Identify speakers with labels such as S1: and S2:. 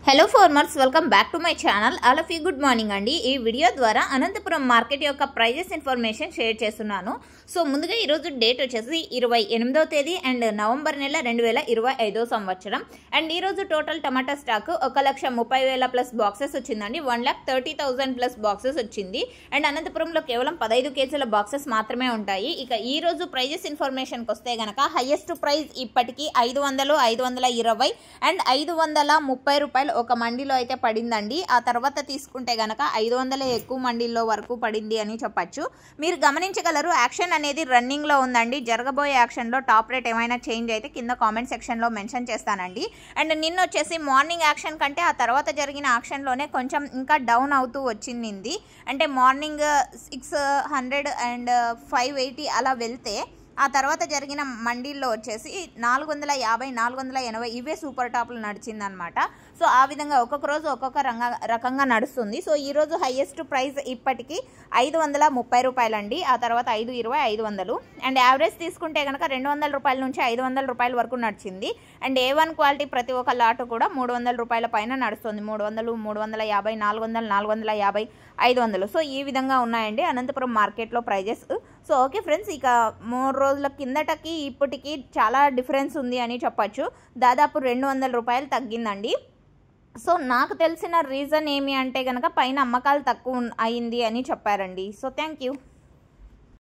S1: Hello farmers, welcome back to my channel. All of you good morning అండి. ఈ video ద్వారా Anantapuram market యొక్క prices information share చేస్తున్నాను. So ముందుగా ఈరోజు డేట్ వచ్చేసి 28వ తేదీ అండ్ నవంబర్ నెల 2025 సంవత్సరం. అండ్ ఈరోజు టోటల్ టమాటా స్టాక్ 1,30,000 ప్లస్ బాక్సెస్ వచ్చిందండి. 1,30,000 ప్లస్ బాక్సెస్ వచ్చింది. అండ్ అనంతపురంలో కేవలం 15 కేజీల బాక్సెస్ మాత్రమే ఉంటాయి. ఇక ఈ రోజు ప్రైజెస్ ఇన్ఫర్మేషన్కి వస్తే గనక హైయెస్ట్ ప్రైస్ ఇప్పటికీ 500, 520 అండ్ 530 రూపాయలు ఒక మండీలో అయితే పడిందండి. ఆ తర్వాత తీసుకుంటే గనక 500 ఎక్కువ మండీల్లో వరకు పడింది అని చెప్పచ్చు. మీరు గమనించగలరు, యాక్షన్ అనేది రన్నింగ్లో ఉందండి. జరగబోయే యాక్షన్లో టాప్ రేట్ ఏమైనా చేంజ్ అయితే కింద కామెంట్ సెక్షన్లో మెన్షన్ చేస్తానండి. అండ్ నిన్న వచ్చేసి మార్నింగ్ యాక్షన్ కంటే ఆ తర్వాత జరిగిన యాక్షన్లోనే కొంచెం ఇంకా డౌన్ అవుతూ వచ్చింది. అంటే మార్నింగ్ 600 అండ్ 580 అలా వెళ్తే ఆ తర్వాత జరిగిన మండీల్లో వచ్చేసి 450, 480 ఇవే సూపర్ టాప్లు నడిచిందనమాట. సో ఆ విధంగా ఒక్కొక్క రోజు ఒక్కొక్క రకంగా నడుస్తుంది. సో ఈరోజు హైయెస్ట్ ప్రైస్ ఇప్పటికీ 530 రూపాయలండి. ఆ తర్వాత 520, 500 అండ్ యావరేజ్ తీసుకుంటే కనుక 200 రూపాయల నుంచి 500 రూపాయల వరకు నడిచింది. అండ్ A1 క్వాలిటీ ప్రతి ఒక్క లాటు కూడా 300 రూపాయల పైన నడుస్తుంది. 300, 350, 400, 450, 500. సో ఈ విధంగా ఉన్నాయండి అనంతపురం మార్కెట్లో ప్రైజెస్. సో ఓకే ఫ్రెండ్స్, ఇక 3 రోజుల కిందటకి ఇప్పటికి చాలా డిఫరెన్స్ ఉంది అని చెప్పచ్చు. దాదాపు 200 రూపాయలు తగ్గిందండి. సో నాకు తెలిసిన రీజన్ ఏమి అంటే కనుక పైన అమ్మకాలు తక్కువ అయింది అని చెప్పారండి. So thank you.